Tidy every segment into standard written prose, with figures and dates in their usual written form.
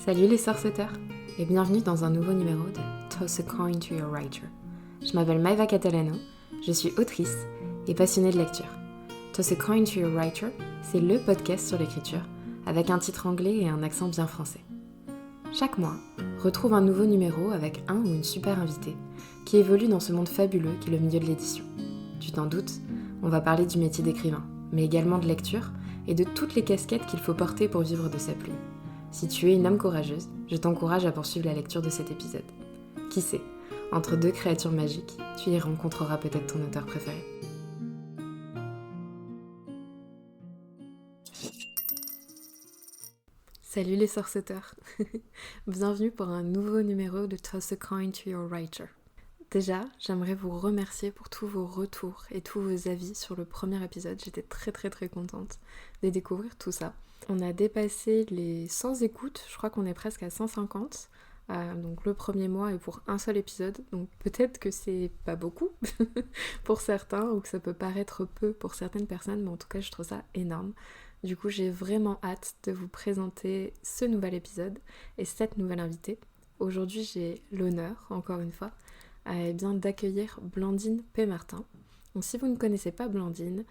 Salut les sorceteurs et bienvenue dans un nouveau numéro de Toss a Coin to Your Writer. Je m'appelle Maeva Catalano, je suis autrice et passionnée de lecture. Toss a Coin to Your Writer, c'est le podcast sur l'écriture avec un titre anglais et un accent bien français. Chaque mois, retrouve un nouveau numéro avec un ou une super invitée qui évolue dans ce monde fabuleux qu'est le milieu de l'édition. Tu t'en doutes, on va parler du métier d'écrivain, mais également de lecture et de toutes les casquettes qu'il faut porter pour vivre de sa plume. Si tu es une âme courageuse, je t'encourage à poursuivre la lecture de cet épisode. Qui sait, entre deux créatures magiques, tu y rencontreras peut-être ton auteur préféré. Salut les sorceteurs. Bienvenue pour un nouveau numéro de Toss a Coin to Your Writer. Déjà, j'aimerais vous remercier pour tous vos retours et tous vos avis sur le premier épisode. J'étais très contente de découvrir tout ça. On a dépassé les 100 écoutes, je crois qu'on est presque à 150, donc le premier mois et pour un seul épisode, donc peut-être que c'est pas beaucoup pour certains ou que ça peut paraître peu pour certaines personnes, mais en tout cas je trouve ça énorme. Du coup j'ai vraiment hâte de vous présenter ce nouvel épisode et cette nouvelle invitée. Aujourd'hui j'ai l'honneur, encore une fois, d'accueillir Blandine Peymartin. Donc si vous ne connaissez pas Blandine,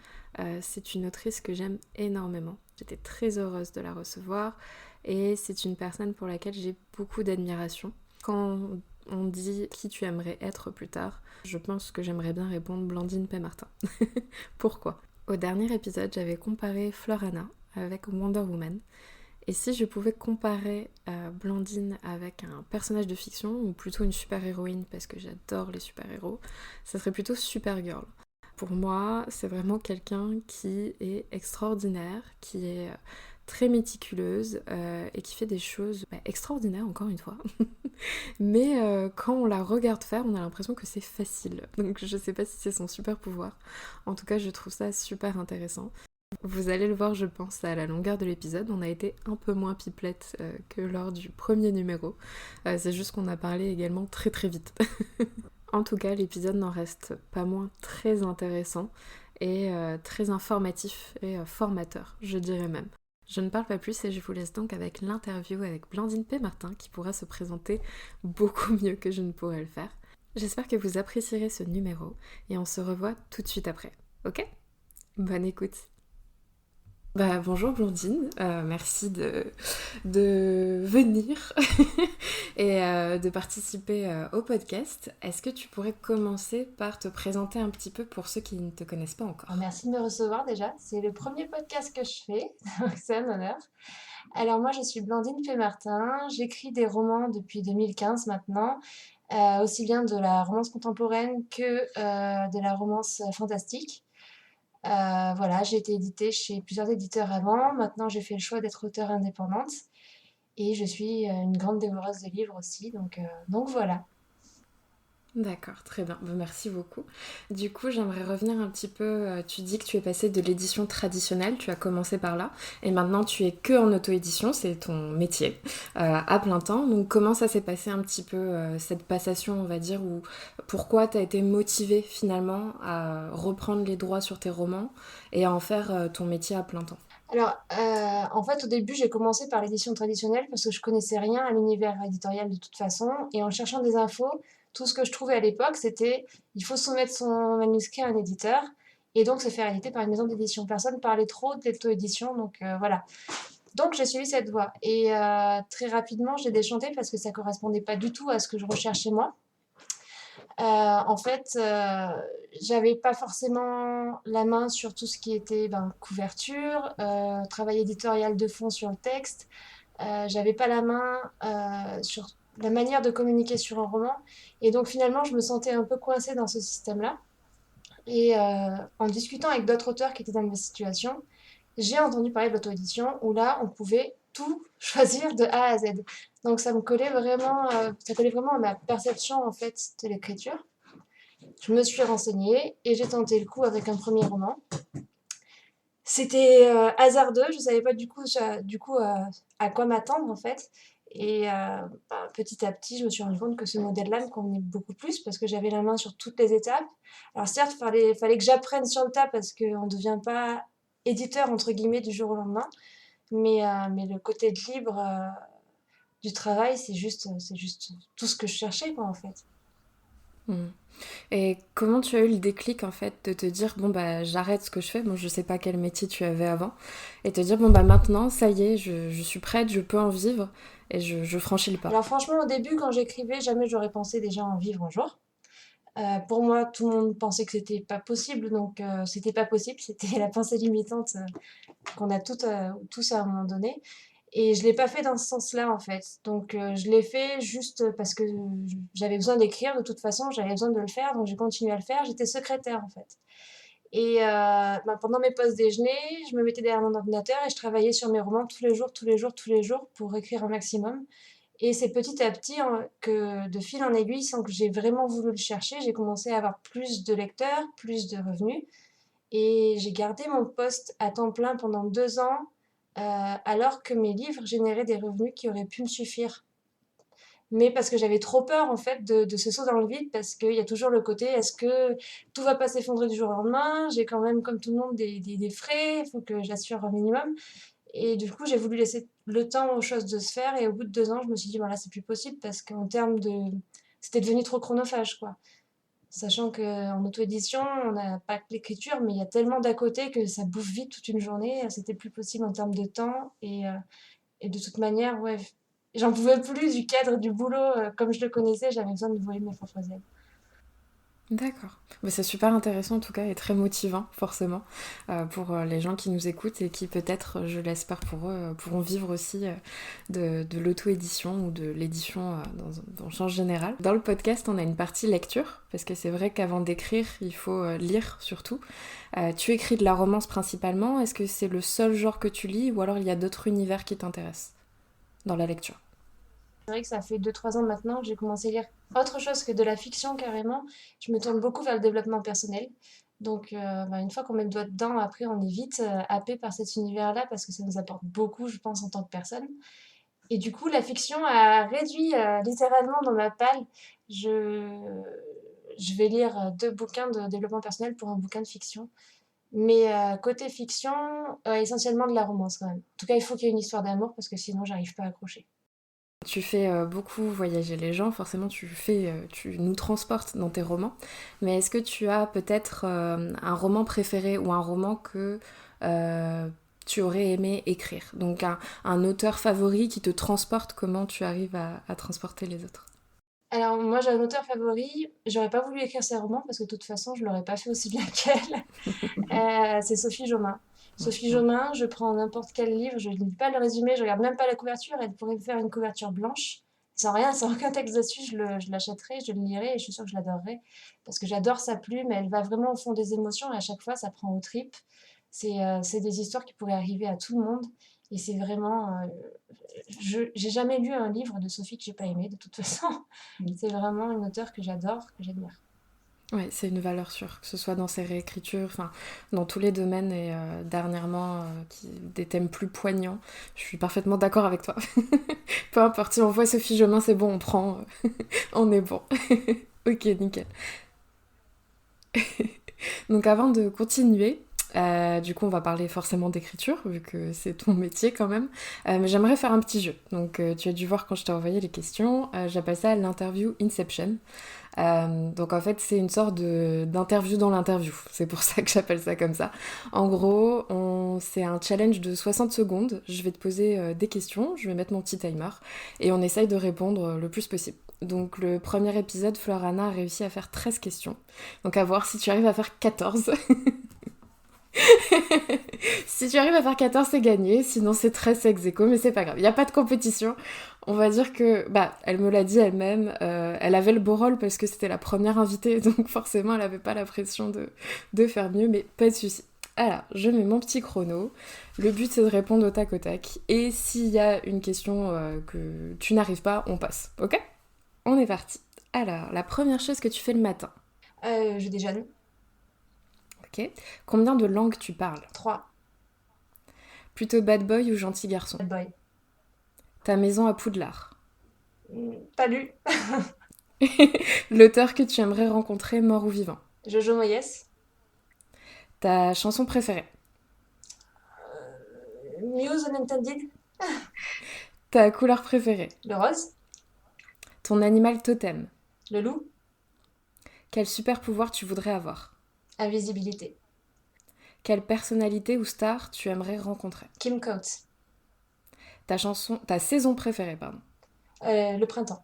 c'est une autrice que j'aime énormément. J'étais très heureuse de la recevoir et c'est une personne pour laquelle j'ai beaucoup d'admiration. Quand on dit qui tu aimerais être plus tard, je pense que j'aimerais bien répondre Blandine Peymartin. Pourquoi ? Au dernier épisode, j'avais comparé Florana avec Wonder Woman. Et si je pouvais comparer Blandine avec un personnage de fiction, ou plutôt une super-héroïne, parce que j'adore les super-héros, ça serait plutôt Supergirl. Pour moi, c'est vraiment quelqu'un qui est extraordinaire, qui est très méticuleuse et qui fait des choses extraordinaires, encore une fois. Mais quand on la regarde faire, on a l'impression que c'est facile. Donc je sais pas si c'est son super pouvoir. En tout cas, je trouve ça super intéressant. Vous allez le voir, je pense, à la longueur de l'épisode. On a été un peu moins pipelette que lors du premier numéro. C'est juste qu'on a parlé également très vite. En tout cas, l'épisode n'en reste pas moins très intéressant et très informatif et formateur, je dirais même. Je ne parle pas plus et je vous laisse donc avec l'interview avec Blandine Peymartin qui pourra se présenter beaucoup mieux que je ne pourrais le faire. J'espère que vous apprécierez ce numéro et on se revoit tout de suite après. Ok ? Bonne écoute. Bonjour Blandine, merci de venir et de participer au podcast. Est-ce que tu pourrais commencer par te présenter un petit peu pour ceux qui ne te connaissent pas encore ? Merci de me recevoir déjà. C'est le premier podcast que je fais, donc c'est un honneur. Alors moi, je suis Blandine Peymartin. J'écris des romans depuis 2015 maintenant, aussi bien de la romance contemporaine que de la romance fantastique. Voilà, j'ai été éditée chez plusieurs éditeurs avant. Maintenant, j'ai fait le choix d'être auteure indépendante et je suis une grande dévoreuse de livres aussi. Donc voilà. D'accord, très bien, merci beaucoup. Du coup, j'aimerais revenir un petit peu, tu dis que tu es passée de l'édition traditionnelle, tu as commencé par là, et maintenant tu es que en auto-édition, c'est ton métier, à plein temps. Donc comment ça s'est passé un petit peu, cette passation, on va dire, ou pourquoi tu as été motivée finalement à reprendre les droits sur tes romans et à en faire ton métier à plein temps ? Alors, en fait, au début, j'ai commencé par l'édition traditionnelle parce que je connaissais rien à l'univers éditorial de toute façon. Et en cherchant des infos, tout ce que je trouvais à l'époque, c'était il faut soumettre son manuscrit à un éditeur et donc se faire éditer par une maison d'édition. Personne parlait trop de l'auto-édition, donc voilà. Donc j'ai suivi cette voie. Et très rapidement, j'ai déchanté parce que ça correspondait pas du tout à ce que je recherchais moi. En fait, j'avais pas forcément la main sur tout ce qui était couverture, travail éditorial de fond sur le texte. J'avais pas la main sur la manière de communiquer sur un roman. Et donc finalement, je me sentais un peu coincée dans ce système-là. Et en discutant avec d'autres auteurs qui étaient dans ma situation, j'ai entendu parler de l'auto-édition où là, on pouvait tout choisir de A à Z. Donc ça collait vraiment à ma perception en fait de l'écriture. Je me suis renseignée et j'ai tenté le coup avec un premier roman. C'était hasardeux, je ne savais pas à quoi m'attendre en fait. Et petit à petit, je me suis rendu compte que ce modèle-là me convenait beaucoup plus parce que j'avais la main sur toutes les étapes. Alors certes, fallait que j'apprenne sur le tas parce qu'on ne devient pas éditeur entre guillemets du jour au lendemain. Mais le côté de libre du travail, c'est juste tout ce que je cherchais, quoi, en fait. Hmm. Et comment tu as eu le déclic en fait de te dire bon bah j'arrête ce que je fais, bon je sais pas quel métier tu avais avant, et te dire bon bah maintenant ça y est, je suis prête, je peux en vivre et je franchis le pas. Alors franchement, au début, quand j'écrivais, jamais j'aurais pensé déjà en vivre un jour. Pour moi, tout le monde pensait que c'était pas possible, donc c'était pas possible, c'était la pensée limitante qu'on a tous à un moment donné. Et je l'ai pas fait dans ce sens-là, en fait. Donc je l'ai fait juste parce que j'avais besoin d'écrire de toute façon, j'avais besoin de le faire, donc j'ai continué à le faire. J'étais secrétaire, en fait. Et pendant mes pauses déjeuner, je me mettais derrière mon ordinateur et je travaillais sur mes romans tous les jours, tous les jours, tous les jours pour écrire un maximum. Et c'est petit à petit que, de fil en aiguille, sans que j'ai vraiment voulu le chercher, j'ai commencé à avoir plus de lecteurs, plus de revenus. Et j'ai gardé mon poste à temps plein pendant 2 ans, alors que mes livres généraient des revenus qui auraient pu me suffire. Mais parce que j'avais trop peur, en fait, de ce saut dans le vide, parce qu'il y a toujours le côté, est-ce que tout va pas s'effondrer du jour au lendemain? J'ai quand même, comme tout le monde, des frais, il faut que j'assure un minimum. Et du coup, j'ai voulu laisser le temps aux choses de se faire. Et au bout de 2 ans, je me suis dit, voilà, c'est plus possible parce qu'en termes de... C'était devenu trop chronophage, quoi. Sachant qu'en auto-édition, on n'a pas que l'écriture, mais il y a tellement d'à côté que ça bouffe vite toute une journée. C'était plus possible en termes de temps. Et de toute manière, ouais, j'en pouvais plus du cadre du boulot comme je le connaissais. J'avais besoin de voler mes propres ailes. D'accord. Mais c'est super intéressant en tout cas et très motivant forcément pour les gens qui nous écoutent et qui peut-être, je l'espère pour eux, pourront vivre aussi de l'auto-édition ou de l'édition dans le sens général. Dans le podcast, on a une partie lecture parce que c'est vrai qu'avant d'écrire, il faut lire surtout. Tu écris de la romance principalement. Est-ce que c'est le seul genre que tu lis ou alors il y a d'autres univers qui t'intéressent dans la lecture? C'est vrai que ça fait 2 3 ans maintenant que j'ai commencé à lire autre chose que de la fiction carrément. Je me tourne beaucoup vers le développement personnel. Donc, une fois qu'on met le doigt dedans, après, on est vite happé par cet univers-là parce que ça nous apporte beaucoup, je pense, en tant que personne. Et du coup, la fiction a réduit littéralement dans ma palle. Je, je vais lire 2 bouquins de développement personnel pour un bouquin de fiction. Mais côté fiction, essentiellement de la romance quand même. En tout cas, il faut qu'il y ait une histoire d'amour parce que sinon, j'arrive pas à accrocher. Tu fais beaucoup voyager les gens, forcément tu nous transportes dans tes romans, mais est-ce que tu as peut-être un roman préféré ou un roman que tu aurais aimé écrire? Donc un auteur favori qui te transporte, comment tu arrives à transporter les autres? Alors, moi, j'ai un auteur favori. J'aurais pas voulu écrire ses romans parce que de toute façon, je l'aurais pas fait aussi bien qu'elle. C'est Sophie Jomain. Ouais, Sophie ouais. Jomain, je prends n'importe quel livre, je ne lis pas le résumé, je regarde même pas la couverture. Elle pourrait me faire une couverture blanche, sans rien, sans aucun texte dessus. Je l'achèterai, je le lirai et je suis sûre que je l'adorerai. Parce que j'adore sa plume, elle va vraiment au fond des émotions et à chaque fois, ça prend aux tripes. C'est des histoires qui pourraient arriver à tout le monde. Et c'est vraiment. J'ai jamais lu un livre de Sophie que j'ai pas aimé, de toute façon. C'est vraiment une auteure que j'adore, que j'admire. Ouais, c'est une valeur sûre, que ce soit dans ses réécritures, enfin, dans tous les domaines et dernièrement, des thèmes plus poignants. Je suis parfaitement d'accord avec toi. Peu importe, si on voit Sophie Jomain, c'est bon, on prend, on est bon. Ok, nickel. Donc avant de continuer, du coup on va parler forcément d'écriture, vu que c'est ton métier quand même, mais j'aimerais faire un petit jeu. Donc tu as dû voir quand je t'ai envoyé les questions, j'appelle ça l'interview Inception. Donc en fait c'est une sorte d'interview dans l'interview, c'est pour ça que j'appelle ça comme ça. En gros, c'est un challenge de 60 secondes, je vais te poser des questions, je vais mettre mon petit timer, et on essaye de répondre le plus possible. Donc le premier épisode, Florana a réussi à faire 13 questions. Donc à voir si tu arrives à faire 14. Si tu arrives à faire 14, c'est gagné. Sinon, c'est 13 ex aequo, mais c'est pas grave. Il n'y a pas de compétition. On va dire que, bah, elle me l'a dit elle-même. Elle avait le beau rôle parce que c'était la première invitée. Donc forcément, elle avait pas la pression de faire mieux. Mais pas de soucis. Alors, je mets mon petit chrono. Le but, c'est de répondre au tac au tac. Et s'il y a une question que tu n'arrives pas, on passe. Ok? On est parti. Alors, la première chose que tu fais le matin. Je déjeune. Ok. Combien de langues tu parles? 3. Plutôt bad boy ou gentil garçon? Bad boy. Ta maison à Poudlard. Pas lu. L'auteur que tu aimerais rencontrer, mort ou vivant. Jojo Moyes. Ta chanson préférée. Muse Unintended. Ta couleur préférée? Le rose, Ton animal totem? le loup, Quel super pouvoir tu voudrais avoir? invisibilité. Quelle personnalité ou star tu aimerais rencontrer? Kim Coates, Ta saison préférée, pardon. le printemps.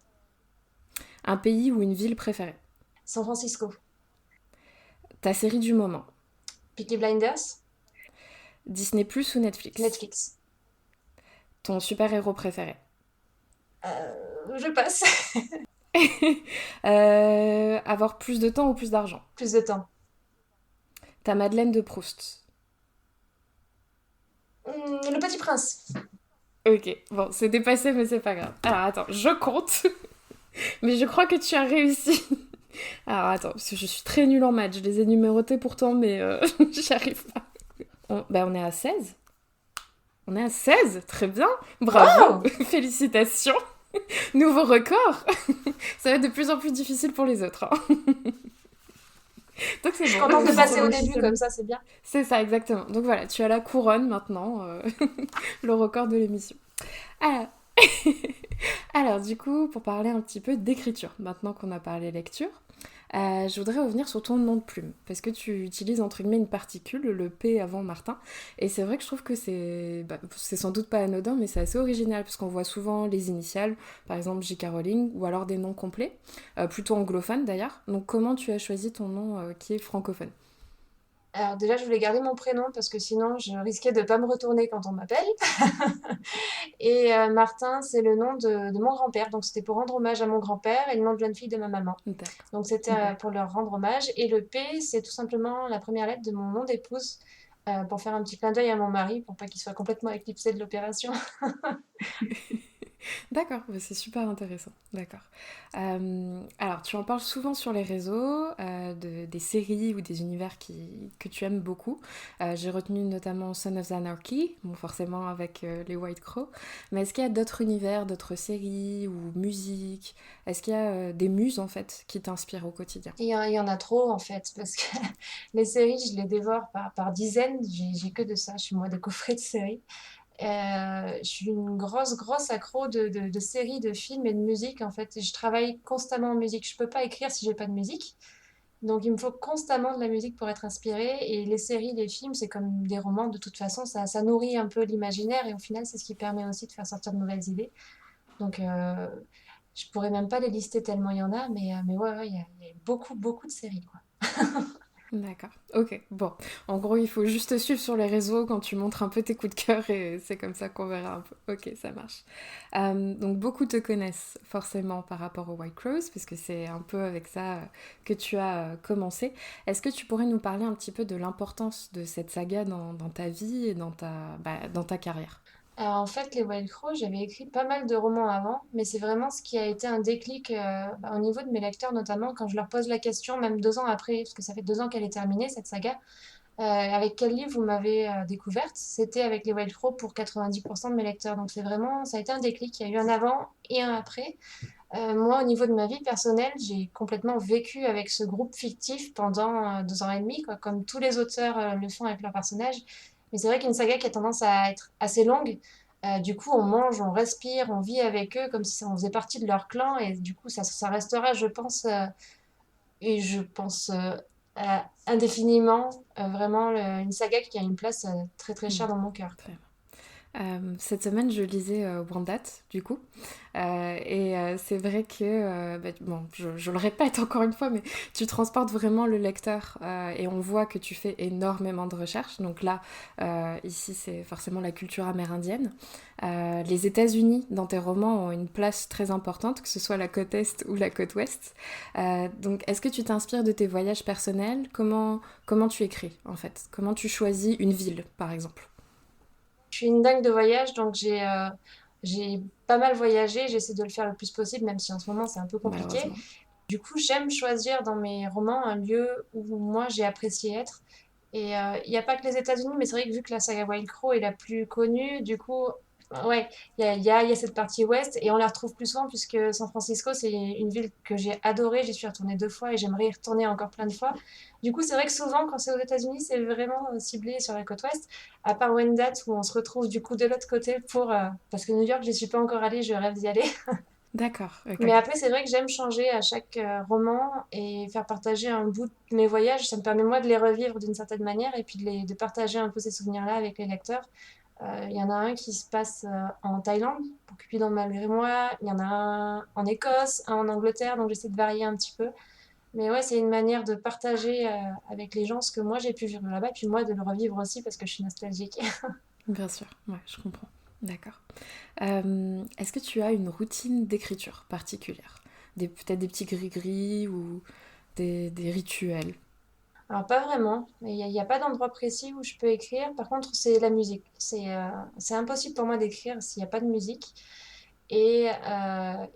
Un pays ou une ville préférée? San Francisco, Ta série du moment? Peaky Blinders, Disney Plus ou Netflix? Netflix. Ton super-héros préféré? Je passe. Avoir plus de temps ou plus d'argent? Plus de temps. Ta Madeleine de Proust? Le Petit Prince. Ok, bon, c'est dépassé, mais c'est pas grave. Alors attends, je compte, mais je crois que tu as réussi. Alors attends, parce que je suis très nulle en maths, je les ai numérotés pourtant, mais j'y arrive pas. On est à 16. On est à 16, très bien, bravo, Oh, félicitations, nouveau record. Ça va être de plus en plus difficile pour les autres, hein. Donc je c'est suis bon. contente de passer au début comme ça, c'est bien. C'est ça, exactement. Donc voilà, tu as la couronne maintenant, le record de l'émission. Alors, Alors, du coup, pour parler un petit peu d'écriture, maintenant qu'on a parlé lecture, je voudrais revenir sur ton nom de plume, parce que tu utilises entre guillemets une particule, le P avant Martin, et c'est vrai que je trouve que c'est sans doute pas anodin, mais c'est assez original, parce qu'on voit souvent les initiales, par exemple J.K. Rowling, ou alors des noms complets, plutôt anglophones d'ailleurs. Donc comment tu as choisi ton nom qui est francophone? Alors déjà, je voulais garder mon prénom parce que sinon, je risquais de pas me retourner quand on m'appelle. Et Martin, c'est le nom de mon grand-père. Donc c'était pour rendre hommage à mon grand-père et le nom de jeune fille de ma maman. D'accord. Donc c'était pour leur rendre hommage. Et le P, c'est tout simplement la première lettre de mon nom d'épouse pour faire un petit clin d'œil à mon mari pour pas qu'il soit complètement éclipsé de l'opération. D'accord, bah c'est super intéressant, d'accord. Alors, tu en parles souvent sur les réseaux, des séries ou des univers que tu aimes beaucoup. J'ai retenu notamment Son of Anarchy, bon, forcément avec les White Crow. Mais est-ce qu'il y a d'autres univers, d'autres séries ou musiques? Est-ce qu'il y a des muses, en fait, qui t'inspirent au quotidien? Il y en a trop en fait parce que les séries, je les dévore par dizaines. J'ai que de ça. Je suis moi des coffrets de séries. Je suis une grosse accro de séries, de films et de musique, en fait. Je travaille constamment en musique. Je peux pas écrire si j'ai pas de musique. Donc, il me faut constamment de la musique pour être inspirée. Et les séries, les films, c'est comme des romans. De toute façon, ça nourrit un peu l'imaginaire. Et au final, c'est ce qui permet aussi de faire sortir de nouvelles idées. Donc, je pourrais même pas les lister tellement il y en a. Mais ouais, il y a beaucoup de séries, quoi. D'accord, ok, bon. En gros, il faut juste te suivre sur les réseaux quand tu montres un peu tes coups de cœur et c'est comme ça qu'on verra un peu. Ok, ça marche. Donc, beaucoup te connaissent forcément par rapport aux White Crows, puisque c'est un peu avec ça que tu as commencé. Est-ce que tu pourrais nous parler un petit peu de l'importance de cette saga dans ta vie et dans ta carrière? Alors, en fait, les Wild Crow, j'avais écrit pas mal de romans avant, mais c'est vraiment ce qui a été un déclic au niveau de mes lecteurs, notamment quand je leur pose la question, même 2 ans après, parce que ça fait 2 ans qu'elle est terminée, cette saga, avec quel livre vous m'avez découverte? C'était avec les Wild Crow pour 90% de mes lecteurs. Donc c'est vraiment, ça a été un déclic, il y a eu un avant et un après. Moi, au niveau de ma vie personnelle, j'ai complètement vécu avec ce groupe fictif pendant 2 ans et demi, quoi, comme tous les auteurs le font avec leurs personnages. Mais c'est vrai qu'une saga qui a tendance à être assez longue, du coup, on mange, on respire, on vit avec eux comme si on faisait partie de leur clan, et du coup, ça restera, je pense, indéfiniment, vraiment une saga qui a une place très très Hmm, chère dans mon cœur. très bien. Cette semaine, je lisais Wandat, du coup. C'est vrai que, bon, je le répète encore une fois, mais tu transportes vraiment le lecteur et on voit que tu fais énormément de recherches. Donc là, ici, c'est forcément la culture amérindienne. Les États-Unis, dans tes romans, ont une place très importante, que ce soit la côte Est ou la côte Ouest. Donc, est-ce que tu t'inspires de tes voyages personnels? Comment tu écris, en fait? Comment tu choisis une ville, par exemple? Je suis une dingue de voyage, donc j'ai pas mal voyagé. J'essaie de le faire le plus possible, même si en ce moment c'est un peu compliqué. Malheureusement. Du coup, j'aime choisir dans mes romans un lieu où moi j'ai apprécié être. Et il n'y a pas que les États-Unis, mais c'est vrai que vu que la saga Wild Crow est la plus connue, du coup, Ouais, il y a cette partie ouest et on la retrouve plus souvent puisque San Francisco, c'est une ville que j'ai adorée. J'y suis retournée 2 fois et j'aimerais y retourner encore plein de fois. Du coup, c'est vrai que souvent, quand c'est aux États-Unis, c'est vraiment ciblé sur la côte ouest, à part Wendat où on se retrouve du coup de l'autre côté parce que New York, j'y suis pas encore allée, je rêve d'y aller. D'accord, Mais ok. après, c'est vrai que j'aime changer à chaque roman et faire partager un bout de mes voyages. Ça me permet moi de les revivre d'une certaine manière et puis de partager un peu ces souvenirs-là avec les lecteurs. Il y en a un qui se passe en Thaïlande, pour Cupidon malgré moi. Il y en a un en Écosse, un en Angleterre, donc j'essaie de varier un petit peu. Mais ouais, c'est une manière de partager avec les gens ce que moi j'ai pu vivre là-bas, puis moi de le revivre aussi parce que je suis nostalgique. Bien sûr, ouais, je comprends. D'accord. Est-ce que tu as une routine d'écriture particulière? Peut-être des petits gris-gris ou des rituels? Alors pas vraiment, il y a pas d'endroit précis où je peux écrire. Par contre, c'est la musique. C'est impossible pour moi d'écrire s'il n'y a pas de musique. Et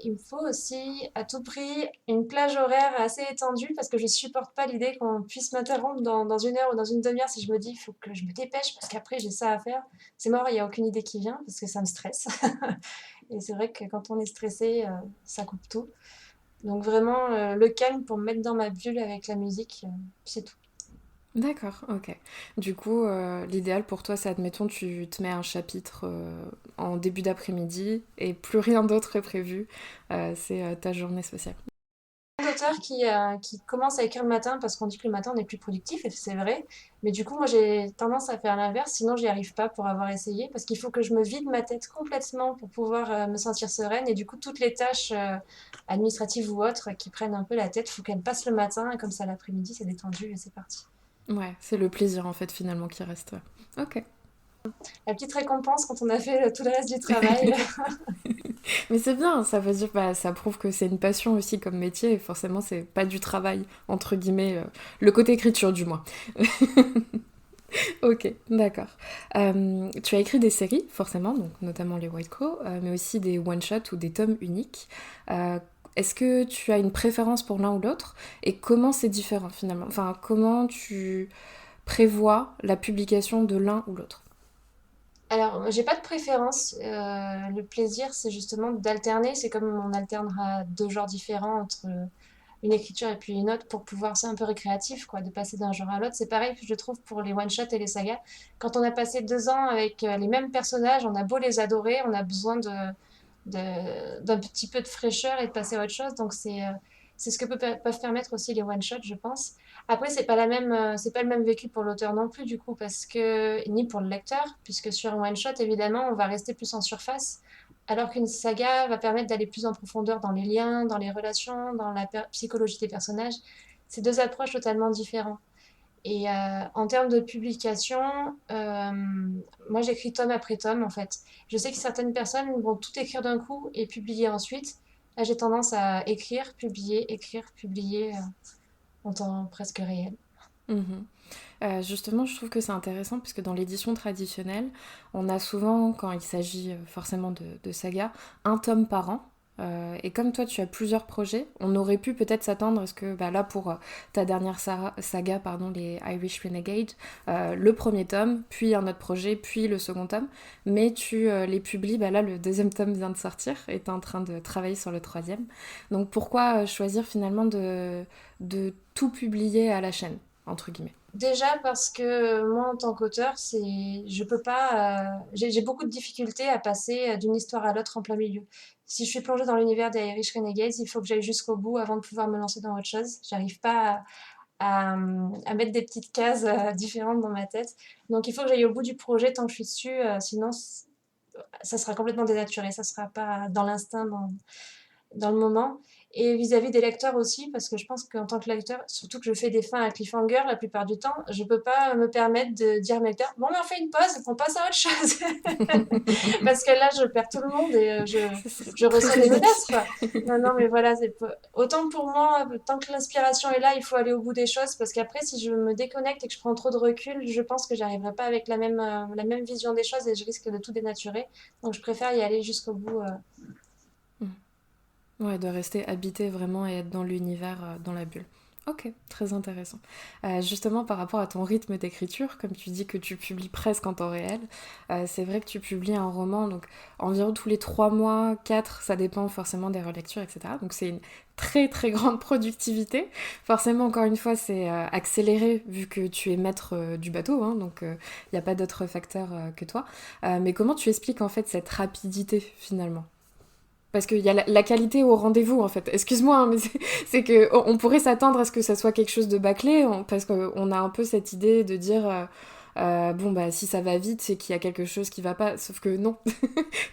il me faut aussi à tout prix une plage horaire assez étendue parce que je supporte pas l'idée qu'on puisse m'interrompre dans 1 heure ou dans une demi-heure si je me dis il faut que je me dépêche parce qu'après j'ai ça à faire. C'est mort, il n'y a aucune idée qui vient parce que ça me stresse. Et c'est vrai que quand on est stressé, ça coupe tout. Donc vraiment le calme pour me mettre dans ma bulle avec la musique, c'est tout. D'accord, ok. Du coup, l'idéal pour toi, c'est, admettons, tu te mets un chapitre en début d'après-midi et plus rien d'autre est prévu. C'est ta journée spéciale. D'auteurs qui commencent à écrire le matin parce qu'on dit que le matin on est plus productif et c'est vrai. Mais du coup, moi j'ai tendance à faire l'inverse, sinon j'y arrive pas pour avoir essayé parce qu'il faut que je me vide ma tête complètement pour pouvoir me sentir sereine et du coup, toutes les tâches administratives ou autres qui prennent un peu la tête, faut qu'elles passent le matin et comme ça l'après-midi c'est détendu et c'est parti. Ouais, c'est le plaisir en fait finalement qui reste. Ok. La petite récompense quand on a fait tout le reste du travail. Mais c'est bien, ça veut dire, bah, ça prouve que c'est une passion aussi comme métier et forcément c'est pas du travail, entre guillemets, le côté écriture du moins. Ok, d'accord. Tu as écrit des séries, forcément, donc notamment les White Crow, mais aussi des one-shots ou des tomes uniques. Euh, Est-ce que tu as une préférence pour l'un ou l'autre? Et comment c'est différent finalement? Enfin, comment tu prévois la publication de l'un ou l'autre? Alors, j'ai pas de préférence. Le plaisir, c'est justement d'alterner. C'est comme on alternera 2 genres différents entre une écriture et puis une autre pour pouvoir, c'est un peu récréatif, quoi, de passer d'un genre à l'autre. C'est pareil, je trouve, pour les one-shots et les sagas. Quand on a passé 2 ans avec les mêmes personnages, on a beau les adorer, on a besoin d'un petit peu de fraîcheur et de passer à autre chose. Donc, c'est ce que peuvent permettre aussi les one-shots, je pense. Après, c'est pas le même vécu pour l'auteur non plus, du coup, ni pour le lecteur, puisque sur un one-shot, évidemment, on va rester plus en surface, alors qu'une saga va permettre d'aller plus en profondeur dans les liens, dans les relations, dans la psychologie des personnages. C'est 2 approches totalement différentes. Et en termes de publication, moi j'écris tome après tome en fait. Je sais que certaines personnes vont tout écrire d'un coup et publier ensuite. Là j'ai tendance à écrire, publier en temps presque réel. Mhm. Justement, je trouve que c'est intéressant parce que dans l'édition traditionnelle, on a souvent, quand il s'agit forcément de saga, un tome par an. Et comme toi, tu as plusieurs projets, on aurait pu peut-être s'attendre à ce que, bah là, pour ta dernière saga, pardon, les Irish Renegade, le premier tome, puis un autre projet, puis le second tome, mais tu les publies, bah là, le deuxième tome vient de sortir et tu es en train de travailler sur le troisième. Donc pourquoi choisir finalement de tout publier à la chaîne, entre guillemets? Déjà parce que moi en tant qu'auteur, je peux pas, j'ai beaucoup de difficultés à passer d'une histoire à l'autre en plein milieu. Si je suis plongée dans l'univers des Irish Renegades, il faut que j'aille jusqu'au bout avant de pouvoir me lancer dans autre chose. J'arrive pas à mettre des petites cases différentes dans ma tête. Donc il faut que j'aille au bout du projet tant que je suis dessus, sinon ça sera complètement dénaturé, ça sera pas dans l'instinct, dans le moment. Et vis-à-vis des lecteurs aussi, parce que je pense qu'en tant que lecteur, surtout que je fais des fins à cliffhanger la plupart du temps, je peux pas me permettre de dire à mes lecteurs, bon, mais on fait une pause, on passe à autre chose. Parce que là, je perds tout le monde et Ce serait je reçois très des menaces, difficile. quoi. Non, non, mais voilà, autant pour moi, tant que l'inspiration est là, il faut aller au bout des choses, parce qu'après, si je me déconnecte et que je prends trop de recul, je pense que j'arriverai pas avec la même vision des choses et je risque de tout dénaturer. Donc, je préfère y aller jusqu'au bout. Ouais, de rester habité vraiment et être dans l'univers, dans la bulle. Ok, très intéressant. Justement, par rapport à ton rythme d'écriture, comme tu dis que tu publies presque en temps réel, c'est vrai que tu publies un roman donc environ tous les 3 mois, 4, ça dépend forcément des relectures, etc. Donc c'est une très très grande productivité. Forcément, encore une fois, c'est accéléré vu que tu es maître du bateau, hein, donc il n'y a pas d'autre facteur que toi. Mais comment tu expliques en fait cette rapidité finalement? Parce qu'il y a la qualité au rendez-vous, en fait. Excuse-moi, hein, mais c'est que on pourrait s'attendre à ce que ça soit quelque chose de bâclé, parce qu'on a un peu cette idée de dire bon, bah, si ça va vite, c'est qu'il y a quelque chose qui va pas. Sauf que non,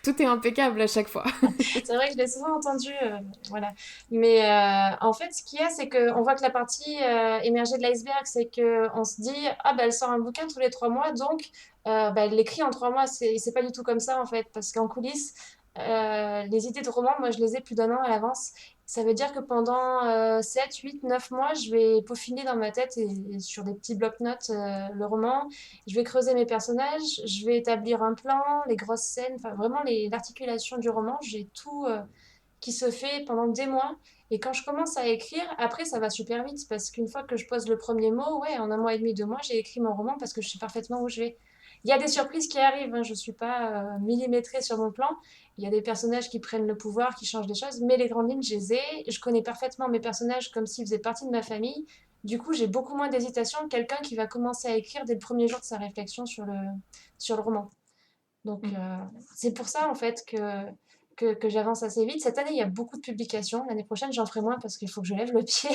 tout est impeccable à chaque fois. C'est vrai que je l'ai souvent entendu, voilà. Mais en fait, ce qu'il y a, c'est qu'on voit que la partie émergée de l'iceberg, c'est qu'on se dit, ah bah elle sort un bouquin tous les 3 mois, donc bah, elle l'écrit en 3 mois. C'est pas du tout comme ça, en fait, parce qu'en coulisses, les idées de roman, moi, je les ai plus d'1 an à l'avance. Ça veut dire que pendant 7, 8, 9 mois, je vais peaufiner dans ma tête et sur des petits blocs-notes le roman. Je vais creuser mes personnages, je vais établir un plan, les grosses scènes, enfin vraiment l'articulation du roman. J'ai tout qui se fait pendant des mois. Et quand je commence à écrire, après ça va super vite parce qu'une fois que je pose le premier mot, ouais, en 1 mois et demi, 2 mois, j'ai écrit mon roman parce que je sais parfaitement où je vais. Il y a des surprises qui arrivent, hein, je ne suis pas millimétrée sur mon plan. Il y a des personnages qui prennent le pouvoir, qui changent des choses, mais les grandes lignes, je les ai. Je connais parfaitement mes personnages comme s'ils faisaient partie de ma famille. Du coup, j'ai beaucoup moins d'hésitation que quelqu'un qui va commencer à écrire dès le premier jour de sa réflexion sur le roman. Donc, Mm. c'est pour ça, en fait, que j'avance assez vite. Cette année, il y a beaucoup de publications. L'année prochaine, j'en ferai moins parce qu'il faut que je lève le pied.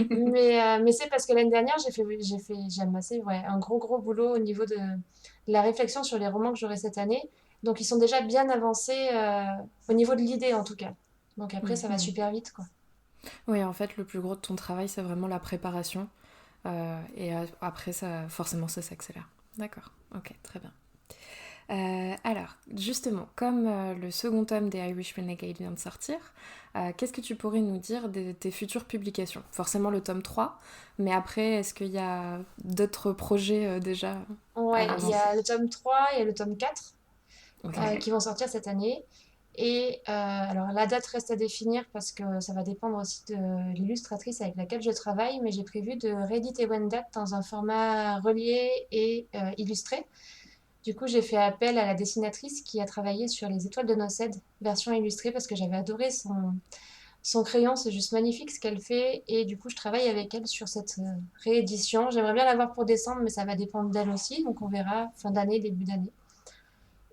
Mais c'est parce que l'année dernière, j'ai amassé ouais, un gros, gros boulot au niveau de la réflexion sur les romans que j'aurai cette année. Donc, ils sont déjà bien avancés au niveau de l'idée, en tout cas. Donc, après, Mm. ça va super vite, quoi. Oui, en fait, le plus gros de ton travail, c'est vraiment la préparation. Après, ça, forcément, ça s'accélère. D'accord, ok, très bien. Alors, justement, comme le second tome des Irish Renegade vient de sortir, qu'est-ce que tu pourrais nous dire de tes futures publications? Forcément le tome 3, mais après, est-ce qu'il y a d'autres projets déjà à Ouais, il y l'avance? a le tome 3 et le tome 4 Ok. qui vont sortir cette année. Et alors la date reste à définir parce que ça va dépendre aussi de l'illustratrice avec laquelle je travaille, mais j'ai prévu de rééditer Wendat dans un format relié et illustré. Du coup, j'ai fait appel à la dessinatrice qui a travaillé sur Les Étoiles de Nocède, version illustrée, parce que j'avais adoré son crayon, c'est juste magnifique ce qu'elle fait. Et du coup, je travaille avec elle sur cette réédition. J'aimerais bien l'avoir pour décembre, mais ça va dépendre d'elle aussi, donc on verra fin d'année, début d'année.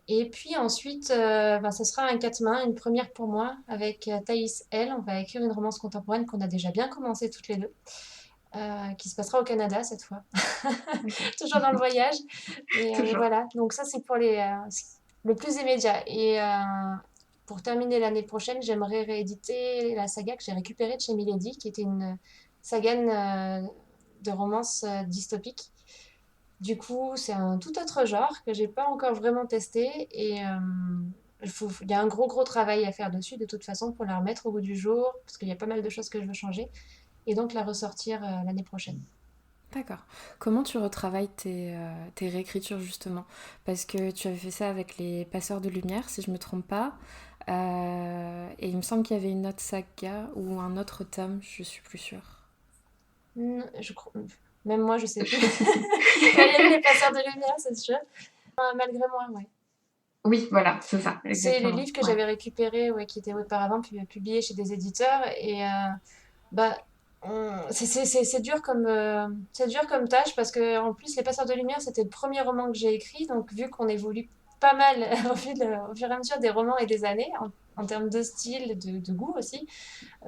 Et puis ensuite, ben, ce sera un 4 mains, une première pour moi, avec Thaïs L. On va écrire une romance contemporaine qu'on a déjà bien commencé toutes les deux, qui se passera au Canada cette fois. Ok. Toujours dans le voyage. Mais Toujours. voilà, donc ça c'est pour le plus immédiat. Et pour terminer l'année prochaine, j'aimerais rééditer la saga que j'ai récupérée de chez Milady, qui était une saga de romance dystopique. Du coup, c'est un tout autre genre que j'ai pas encore vraiment testé et il y a un gros gros travail à faire dessus de toute façon pour la remettre au goût du jour parce qu'il y a pas mal de choses que je veux changer et donc la ressortir l'année prochaine. D'accord. Comment tu retravailles tes réécritures justement? Parce que tu avais fait ça avec les passeurs de lumière, si je me trompe pas. Et il me semble qu'il y avait une autre saga ou un autre tome, je suis plus sûre. Même moi, je sais plus. Il y a eu les passeurs de lumière, c'est sûr. Malgré moi, ouais. Oui, voilà, c'est ça, C'est les exactement. livres que Ouais. j'avais récupérés, ouais, qui étaient auparavant publiés chez des éditeurs et bah, c'est dur c'est dur comme tâche parce que en plus Les Passeurs de Lumière c'était le premier roman que j'ai écrit donc vu qu'on évolue pas mal au fur et à mesure des romans et des années en termes de style, de goût aussi,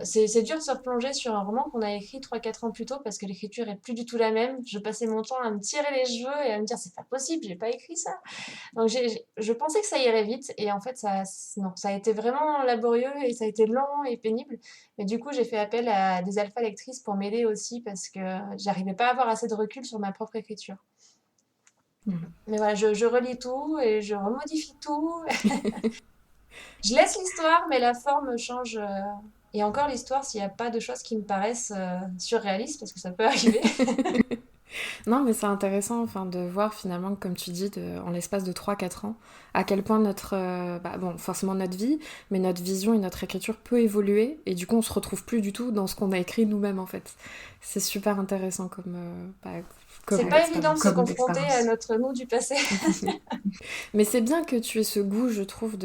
c'est dur de se replonger sur un roman qu'on a écrit 3 4 ans plus tôt parce que l'écriture est plus du tout la même. Je passais mon temps à me tirer les cheveux et à me dire c'est pas possible, j'ai pas écrit ça. Donc je pensais que ça irait vite et en fait non, ça a été vraiment laborieux et ça a été long et pénible. Mais du coup, j'ai fait appel à des alpha lectrices pour m'aider aussi parce que j'arrivais pas à avoir assez de recul sur ma propre écriture. Mhm. Mais voilà, je relis tout et je remodifie tout. Je laisse l'histoire, mais la forme change. Et encore l'histoire s'il n'y a pas de choses qui me paraissent surréalistes parce que ça peut arriver. Non, mais c'est intéressant enfin, de voir finalement, comme tu dis, en l'espace de 3 4 ans, à quel point bon, forcément notre vie, mais notre vision et notre écriture peut évoluer, et du coup on se retrouve plus du tout dans ce qu'on a écrit nous-mêmes en fait. C'est super intéressant C'est comme pas évident de expérience. se comme confronter à expérience. notre nous du passé. Mais c'est bien que tu aies ce goût, je trouve,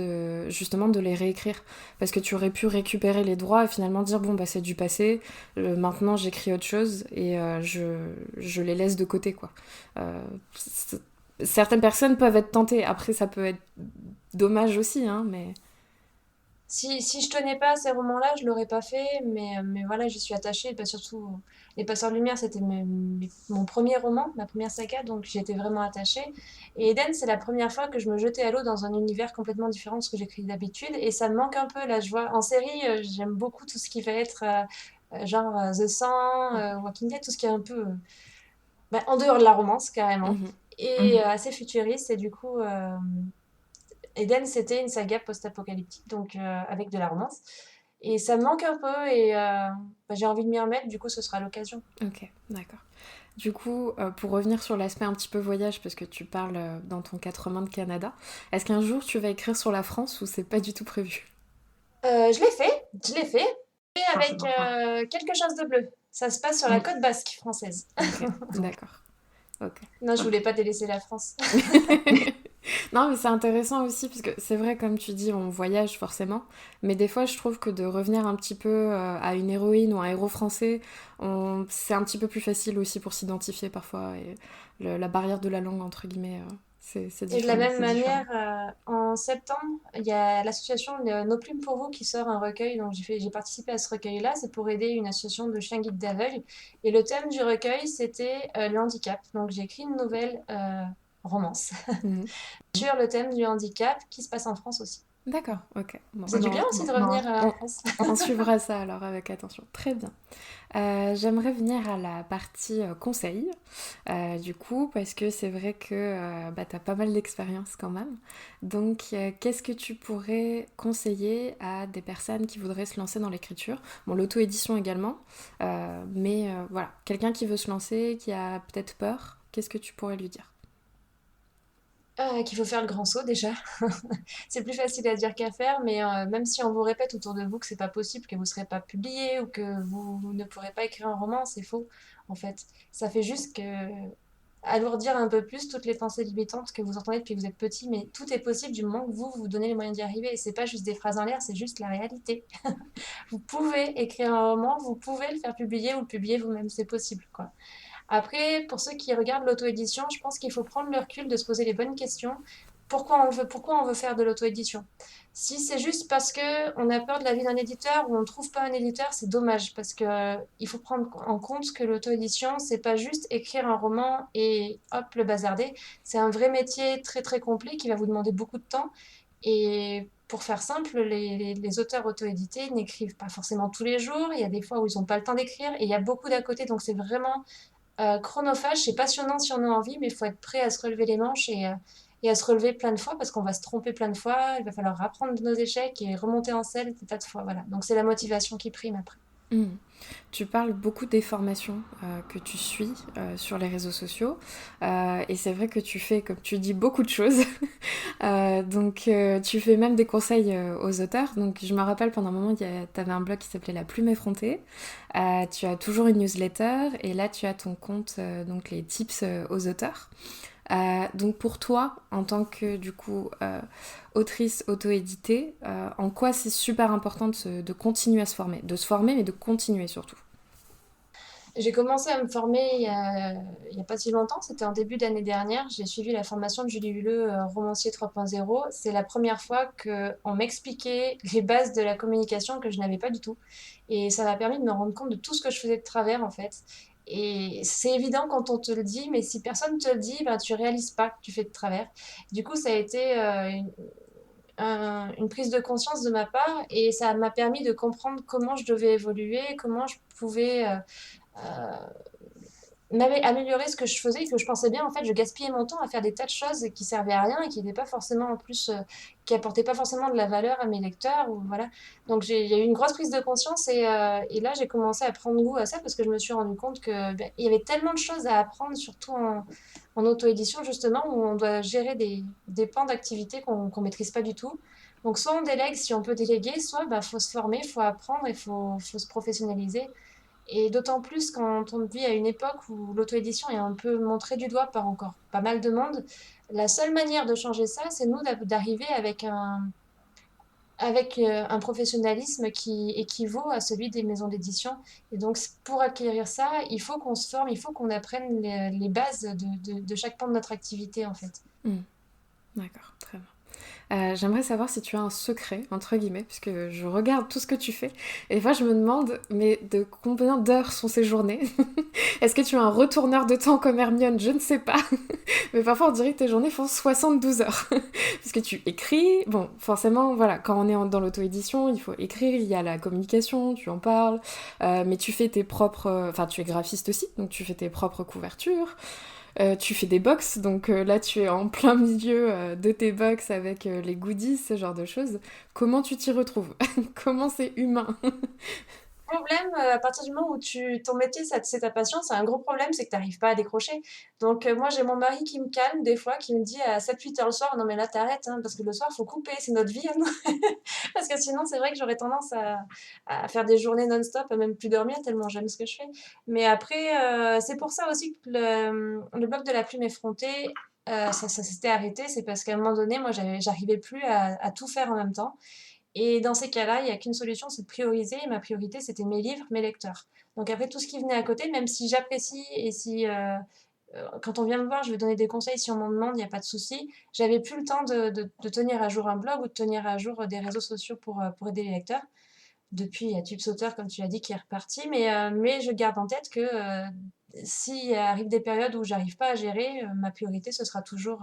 justement de les réécrire. Parce que tu aurais pu récupérer les droits et finalement dire, bon, bah c'est du passé, maintenant j'écris autre chose et je les laisse de côté, quoi. Euh, c'est- Certaines personnes peuvent être tentées, après ça peut être dommage aussi, hein, mais... Si je tenais pas à ces romans-là, je l'aurais pas fait, mais voilà, j'y suis attachée. Bah, surtout, Les Passeurs de Lumière, c'était mon premier roman, ma première saga, donc j'y étais vraiment attachée. Et Eden, c'est la première fois que je me jetais à l'eau dans un univers complètement différent de ce que j'écris d'habitude, et ça me manque un peu. Là, je vois, en série, j'aime beaucoup tout ce qui va être The 100, Walking Dead, tout ce qui est un peu en dehors de la romance, carrément, Mhm. et Mhm. assez futuriste, et du coup... Eden, c'était une saga post-apocalyptique, donc avec de la romance. Et ça me manque un peu et j'ai envie de m'y remettre, du coup ce sera l'occasion. Ok, d'accord. Du coup, pour revenir sur l'aspect un petit peu voyage, parce que tu parles dans ton 80 de Canada, est-ce qu'un jour tu vas écrire sur la France ou c'est pas du tout prévu? Je l'ai fait, et Enfin, c'est avec pour ça. quelque chose de bleu. Ça se passe sur la Oui. côte basque française. Ok, d'accord. Ok. Non, je Ok. voulais pas délaisser la France. Non, mais c'est intéressant aussi, parce que c'est vrai, comme tu dis, on voyage forcément, mais des fois, je trouve que de revenir un petit peu à une héroïne ou un héros français, c'est un petit peu plus facile aussi pour s'identifier parfois, et la barrière de la langue, entre guillemets, c'est Et de la différent. même C'est différent. manière, en septembre, il y a l'association Nos Plumes pour vous qui sort un recueil. Donc j'ai participé à ce recueil-là. C'est pour aider une association de chiens guides d'aveugles. Et le thème du recueil, c'était le handicap. Donc j'ai écrit une nouvelle romance Mhm. sur le thème du handicap qui se passe en France aussi. D'accord, ok. Bon, C'est du bien non, aussi de Non. revenir en on, France. on suivra ça alors avec attention. Très bien. J'aimerais venir à la partie conseil, du coup, parce que c'est vrai que tu as pas mal d'expérience quand même. Donc, qu'est-ce que tu pourrais conseiller à des personnes qui voudraient se lancer dans l'écriture? Bon, l'auto-édition également, mais voilà, quelqu'un qui veut se lancer, qui a peut-être peur, qu'est-ce que tu pourrais lui dire? Qu'il faut faire le grand saut déjà. C'est plus facile à dire qu'à faire, mais même si on vous répète autour de vous que c'est pas possible, que vous serez pas publié ou que vous ne pourrez pas écrire un roman, c'est faux en fait. Ça fait juste que alourdir un peu plus toutes les pensées limitantes que vous entendez depuis que vous êtes petit, mais tout est possible du moment que vous vous donnez les moyens d'y arriver. Et c'est pas juste des phrases en l'air, c'est juste la réalité. Vous pouvez écrire un roman, vous pouvez le faire publier ou le publier vous-même, c'est possible quoi. Après, pour ceux qui regardent l'auto-édition, je pense qu'il faut prendre le recul de se poser les bonnes questions. Pourquoi on veut faire de l'auto-édition? Si c'est juste parce que on a peur de la vie d'un éditeur ou on ne trouve pas un éditeur, c'est dommage parce que il faut prendre en compte que l'auto-édition, c'est pas juste écrire un roman et hop le bazarder. C'est un vrai métier très très complet qui va vous demander beaucoup de temps. Et pour faire simple, les auteurs auto-édités n'écrivent pas forcément tous les jours. Il y a des fois où ils n'ont pas le temps d'écrire et il y a beaucoup d'à côté. Donc c'est vraiment chronophage, c'est passionnant si on a envie, mais il faut être prêt à se relever les manches et à se relever plein de fois parce qu'on va se tromper plein de fois. Il va falloir apprendre de nos échecs et remonter en selle des tas de fois. Voilà. Donc c'est la motivation qui prime après. Hmm. Tu parles beaucoup des formations que tu suis sur les réseaux sociaux et c'est vrai que tu fais, comme tu dis, beaucoup de choses. Donc tu fais même des conseils aux auteurs. Donc je me rappelle pendant un moment, tu avais un blog qui s'appelait La Plume Effrontée. Tu as toujours une newsletter et là tu as ton compte, donc les tips aux auteurs. Donc pour toi, en tant que du coup autrice auto-éditée, en quoi c'est super important de continuer à se former? De se former mais de continuer surtout. J'ai commencé à me former il y a pas si longtemps, c'était en début d'année dernière. J'ai suivi la formation de Julie Huleux, romancier 3.0. C'est la première fois qu'on m'expliquait les bases de la communication que je n'avais pas du tout. Et ça m'a permis de me rendre compte de tout ce que je faisais de travers en fait. Et c'est évident quand on te le dit, mais si personne ne te le dit, ben, tu réalises pas que tu fais de travers. Du coup, ça a été une prise de conscience de ma part et ça m'a permis de comprendre comment je devais évoluer, comment je pouvais m'avait amélioré ce que je faisais et que je pensais bien, en fait, je gaspillais mon temps à faire des tas de choses qui servaient à rien et qui n'étaient pas forcément en plus, qui apportaient pas forcément de la valeur à mes lecteurs ou voilà. Donc il y a eu une grosse prise de conscience et là j'ai commencé à prendre goût à ça parce que je me suis rendu compte que ben, il y avait tellement de choses à apprendre, surtout en auto-édition justement, où on doit gérer des pans d'activité qu'on maîtrise pas du tout. Donc soit on délègue si on peut déléguer, soit bah, faut se former, faut apprendre et faut se professionnaliser. Et d'autant plus quand on vit à une époque où l'auto-édition est un peu montrée du doigt par encore pas mal de monde, la seule manière de changer ça, c'est nous d'arriver avec un professionnalisme qui équivaut à celui des maisons d'édition. Et donc, pour acquérir ça, il faut qu'on se forme, il faut qu'on apprenne les bases de chaque pan de notre activité, en fait. D'accord, très bien. J'aimerais savoir si tu as un secret, entre guillemets, puisque je regarde tout ce que tu fais, et des fois je me demande, mais de combien d'heures sont ces journées? Est-ce que tu as un retourneur de temps comme Hermione? Je ne sais pas. Mais parfois on dirait que tes journées font 72 heures. Parce que tu écris, bon, forcément, voilà, quand on est dans l'auto-édition, il faut écrire, il y a la communication, tu en parles, mais tu fais tes propres... Enfin, tu es graphiste aussi, donc tu fais tes propres couvertures. Tu fais des box, donc là tu es en plein milieu de tes box avec les goodies, ce genre de choses. Comment tu t'y retrouves? Comment c'est humain? Problème, à partir du moment où ton métier, c'est ta passion, c'est un gros problème, c'est que tu n'arrives pas à décrocher. Donc, moi, j'ai mon mari qui me calme des fois, qui me dit à 7-8 heures le soir, non mais là, t'arrêtes, hein, parce que le soir, faut couper, c'est notre vie, à nous. Parce que sinon, c'est vrai que j'aurais tendance à faire des journées non-stop, à même plus dormir, tellement j'aime ce que je fais. Mais après, c'est pour ça aussi que le bloc de la plume effrontée, ça s'était arrêté, c'est parce qu'à un moment donné, moi, j'arrivais plus à tout faire en même temps. Et dans ces cas-là, il n'y a qu'une solution, c'est de prioriser. Et ma priorité, c'était mes livres, mes lecteurs. Donc après, tout ce qui venait à côté, même si j'apprécie et si quand on vient me voir, je vais donner des conseils si on m'en demande, il n'y a pas de souci. J'avais plus le temps de tenir à jour un blog ou de tenir à jour des réseaux sociaux pour aider les lecteurs. Depuis, il y a TubeSauter, comme tu l'as dit, qui est reparti. Mais je garde en tête que s'il arrive des périodes où j'arrive pas à gérer, ma priorité, ce sera toujours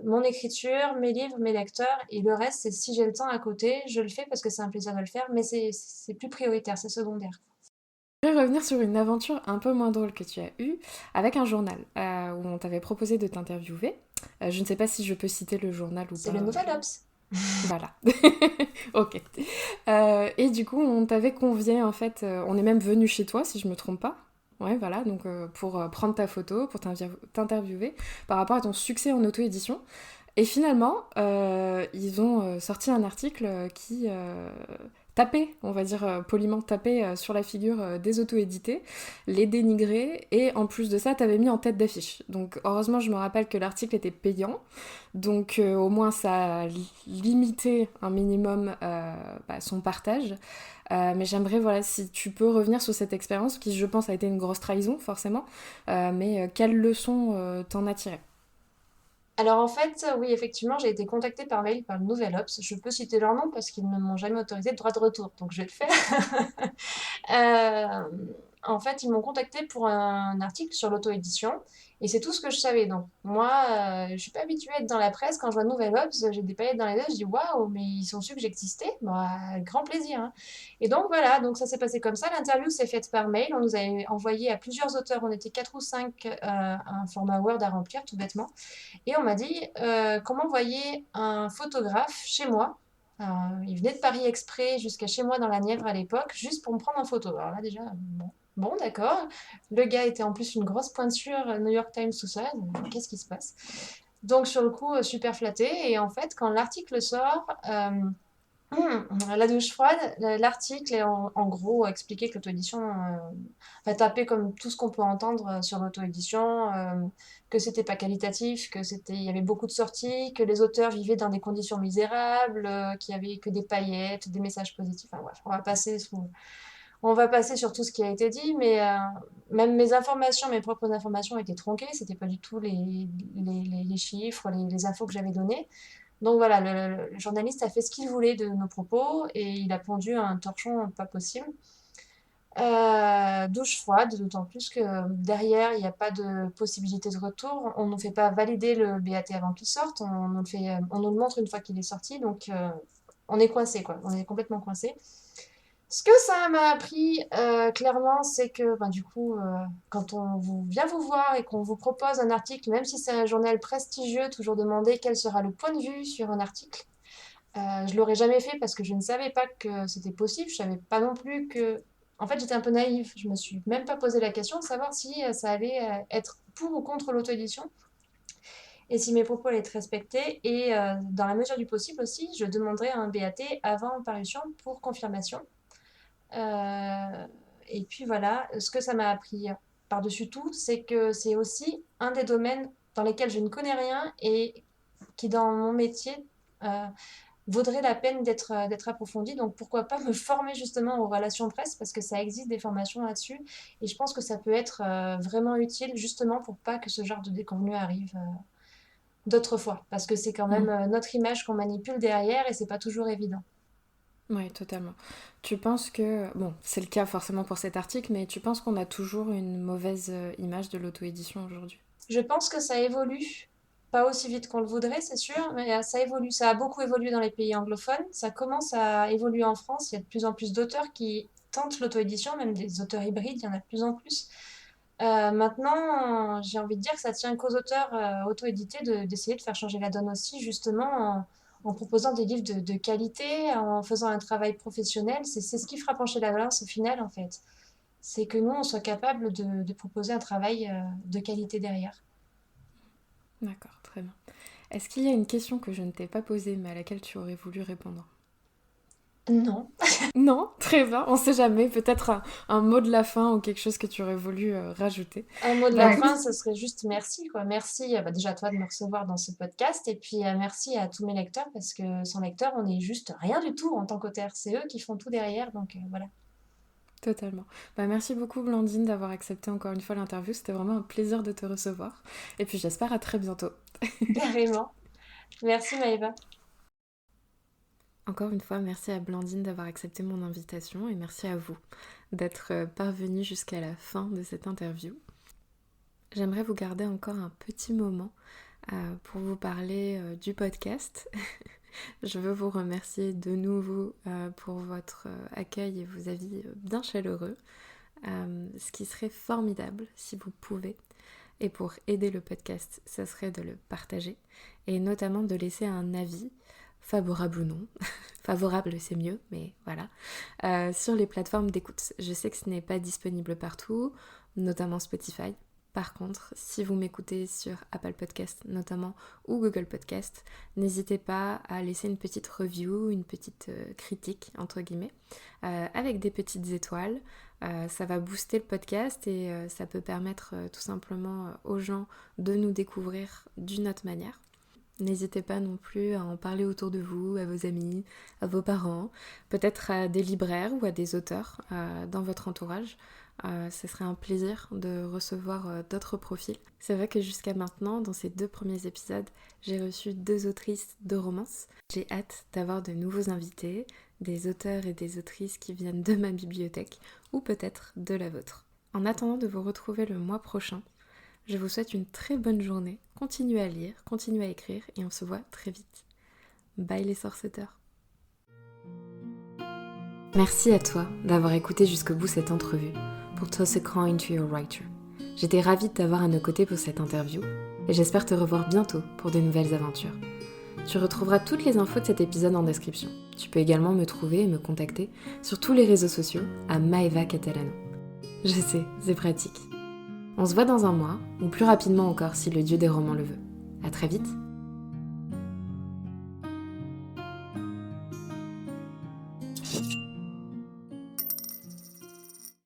mon écriture, mes livres, mes lecteurs, et le reste, c'est si j'ai le temps à côté, je le fais parce que c'est un plaisir de le faire, mais c'est plus prioritaire, c'est secondaire. Je vais revenir sur une aventure un peu moins drôle que tu as eue avec un journal où on t'avait proposé de t'interviewer. Je ne sais pas si je peux citer le journal ou C'est pas. le Nouvel Obs. Voilà. Ok. Et du coup, on t'avait convié, en fait, on est même venu chez toi, si je me trompe pas. Ouais, voilà, donc pour prendre ta photo, pour t'interviewer par rapport à ton succès en auto-édition. Et finalement, ils ont sorti un article qui tapait, on va dire poliment, tapait sur la figure des auto-édités, les dénigrait, et en plus de ça, t'avais mis en tête d'affiche. Donc heureusement, je me rappelle que l'article était payant, donc au moins ça a limité un minimum son partage. Mais j'aimerais, voilà, si tu peux revenir sur cette expérience, qui je pense a été une grosse trahison, forcément, mais quelle leçon t'en as tiré? Alors en fait, oui, effectivement, j'ai été contactée par mail par le Nouvel Obs. Je peux citer leur nom parce qu'ils ne m'ont jamais autorisé de droit de retour, donc je vais le faire. Euh, En fait, ils m'ont contacté pour un article sur l'auto-édition et c'est tout ce que je savais. Donc, moi, je suis pas habituée à être dans la presse. Quand je vois Nouvelle Obs, j'ai des paillettes dans les yeux. Je dis waouh, mais ils sont su que j'existais. Bah, grand plaisir, hein. Et donc, voilà, donc ça s'est passé comme ça. L'interview s'est faite par mail. On nous a envoyé à plusieurs auteurs. On était quatre ou cinq, un format Word à remplir, tout bêtement. Et on m'a dit comment envoyer un photographe chez moi. Il venait de Paris exprès jusqu'à chez moi dans la Nièvre à l'époque, juste pour me prendre en photo. Alors là, déjà, bon, d'accord. Le gars était en plus une grosse pointure, New York Times, tout ça. Donc, qu'est-ce qui se passe? Donc, sur le coup, super flatté. Et en fait, quand l'article sort, la douche froide, l'article est en gros expliqué que l'auto-édition va taper comme tout ce qu'on peut entendre sur l'auto-édition, que c'était pas qualitatif, il y avait beaucoup de sorties, que les auteurs vivaient dans des conditions misérables, qu'il y avait que des paillettes, des messages positifs. Enfin bref, on va passer sur tout ce qui a été dit, mais même mes informations, mes propres informations étaient tronquées, c'était pas du tout les chiffres, les infos que j'avais données. Donc voilà, le journaliste a fait ce qu'il voulait de nos propos et il a pondu un torchon pas possible. Douche froide, d'autant plus que derrière, il n'y a pas de possibilité de retour. On ne nous fait pas valider le BAT avant qu'il sorte, on nous le montre une fois qu'il est sorti, donc on est coincé, quoi. On est complètement coincé. Ce que ça m'a appris, clairement, c'est que, ben, du coup, quand vient vous voir et qu'on vous propose un article, même si c'est un journal prestigieux, toujours demander quel sera le point de vue sur un article. Je l'aurais jamais fait parce que je ne savais pas que c'était possible. Je savais pas non plus que. En fait, j'étais un peu naïve. Je me suis même pas posé la question de savoir si ça allait être pour ou contre l'auto-édition et si mes propos allaient être respectés. Et dans la mesure du possible aussi, je demanderai un BAT avant parution pour confirmation. Euh, et puis voilà, ce que ça m'a appris par-dessus tout, c'est que c'est aussi un des domaines dans lesquels je ne connais rien et qui, dans mon métier, euh, vaudrait la peine d'être approfondi. Donc pourquoi pas me former justement aux relations presse parce que ça existe des formations là-dessus et je pense que ça peut être vraiment utile justement pour pas que ce genre de déconvenus arrive d'autres fois parce que c'est quand même notre image qu'on manipule derrière et c'est pas toujours évident. Oui, totalement. Tu penses que, bon, c'est le cas forcément pour cet article, mais tu penses qu'on a toujours une mauvaise image de l'auto-édition aujourd'hui? Je pense que ça évolue, pas aussi vite qu'on le voudrait, c'est sûr, mais ça évolue. Ça a beaucoup évolué dans les pays anglophones. Ça commence à évoluer en France. Il y a de plus en plus d'auteurs qui tentent l'auto-édition, même des auteurs hybrides, il y en a de plus en plus. Maintenant, j'ai envie de dire que ça tient qu'aux auteurs auto-édités d'essayer de faire changer la donne aussi, justement, en proposant des livres de qualité, en faisant un travail professionnel. C'est ce qui fera pencher la balance au final, en fait. C'est que nous, on soit capable de proposer un travail de qualité derrière. D'accord, très bien. Est-ce qu'il y a une question que je ne t'ai pas posée, mais à laquelle tu aurais voulu répondre? Non. Non, très bien, on sait jamais, peut-être un mot de la fin ou quelque chose que tu aurais voulu rajouter. Un mot de Bah la écoute, fin, ce serait juste merci, quoi. Merci bah, déjà à toi de me recevoir dans ce podcast et puis merci à tous mes lecteurs parce que sans lecteurs, on n'est juste rien du tout en tant qu'auteur. C'est eux qui font tout derrière, donc voilà. totalement. Bah merci beaucoup Blandine d'avoir accepté encore une fois l'interview, c'était vraiment un plaisir de te recevoir. Et puis j'espère à très bientôt. Carrément. Merci Maëva. Encore une fois, merci à Blandine d'avoir accepté mon invitation et merci à vous d'être parvenue jusqu'à la fin de cette interview. J'aimerais vous garder encore un petit moment pour vous parler du podcast. Je veux vous remercier de nouveau pour votre accueil et vos avis bien chaleureux. Ce qui serait formidable si vous pouvez. Et pour aider le podcast, ça serait de le partager et notamment de laisser un avis, favorable ou non. Favorable c'est mieux, mais voilà. Sur les plateformes d'écoute. Je sais que ce n'est pas disponible partout, notamment Spotify. Par contre, si vous m'écoutez sur Apple Podcast notamment ou Google Podcast, n'hésitez pas à laisser une petite review, une petite critique entre guillemets, avec des petites étoiles. Ça va booster le podcast et ça peut permettre tout simplement aux gens de nous découvrir d'une autre manière. N'hésitez pas non plus à en parler autour de vous, à vos amis, à vos parents, peut-être à des libraires ou à des auteurs dans votre entourage. Ce serait un plaisir de recevoir d'autres profils. C'est vrai que jusqu'à maintenant, dans ces 2 premiers épisodes, j'ai reçu 2 autrices de romances. J'ai hâte d'avoir de nouveaux invités, des auteurs et des autrices qui viennent de ma bibliothèque ou peut-être de la vôtre. En attendant de vous retrouver le mois prochain, je vous souhaite une très bonne journée, continuez à lire, continuez à écrire et on se voit très vite. Bye les sorceteurs. Merci à toi d'avoir écouté jusqu'au bout cette entrevue pour Toss a Coin to Your Writer. J'étais ravie de t'avoir à nos côtés pour cette interview et j'espère te revoir bientôt pour de nouvelles aventures. Tu retrouveras toutes les infos de cet épisode en description. Tu peux également me trouver et me contacter sur tous les réseaux sociaux à Maëva Catalano. Je sais, c'est pratique. On se voit dans un mois, ou plus rapidement encore si le dieu des romans le veut. À très vite.